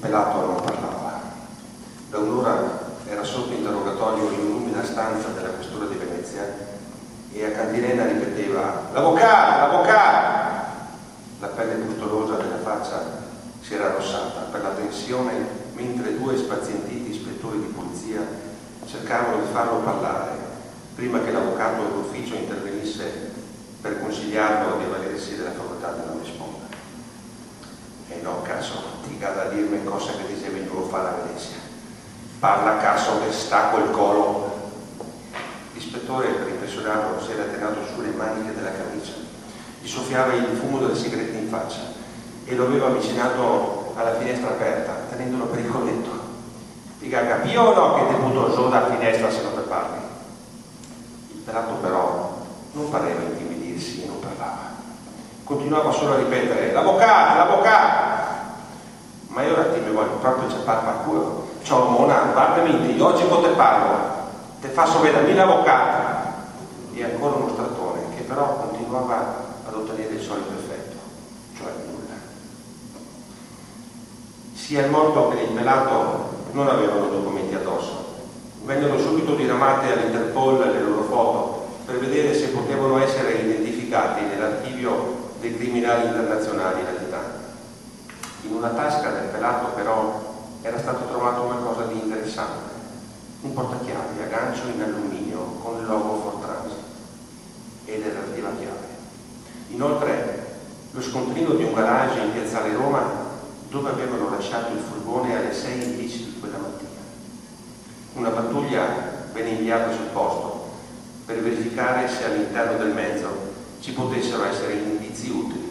pelato non parlava. Da un'ora era sotto interrogatorio in un'umida stanza della questura di Venezia e a cantilena ripeteva: l'avvocato, l'avvocato! La pelle bruttolosa della faccia si era arrossata per la tensione mentre due spazientiti ispettori di polizia cercavano di farlo parlare prima che l'avvocato dell'ufficio intervenisse per consigliarlo di avvalersi della facoltà di non rispondere. E no, cazzo, ti cade a dirmi cosa che dicevi il tuo fa la Venezia. Parla, cazzo, che sta col colo. L'ispettore, per impressionarlo, si era tenato sulle maniche della camicia, gli soffiava il fumo delle sigarette in faccia e lo aveva avvicinato alla finestra aperta, tenendolo per il colletto. Dica, capì o no che ti butto giù dalla finestra se non te parli? Il pelato però non pareva intimidirsi e non parlava. Continuava solo a ripetere: l'avvocato, l'avvocato! Ma io ora ti mi voglio proprio ciappare a culo. Ciao mona, guardami, io oggi te parlo, te faccio vedere l'avvocato. E ancora uno stratone che però continuava ad ottenere il solito effetto, cioè nulla. Sia il morto che il pelato non avevano documenti addosso. Vennero subito diramate all'Interpol le loro foto per vedere se potevano essere identificati nell'archivio dei criminali internazionali latitanti. In una tasca del pelato però era stato trovato qualcosa di interessante, un portachiavi a gancio in alluminio con il logo Fortrans e la relativa chiave. Inoltre lo scontrino di un garage in piazzale Roma dove avevano lasciato il furgone alle 6:10 di quella mattina. Una pattuglia venne inviata sul posto per verificare se all'interno del mezzo ci potessero essere indizi utili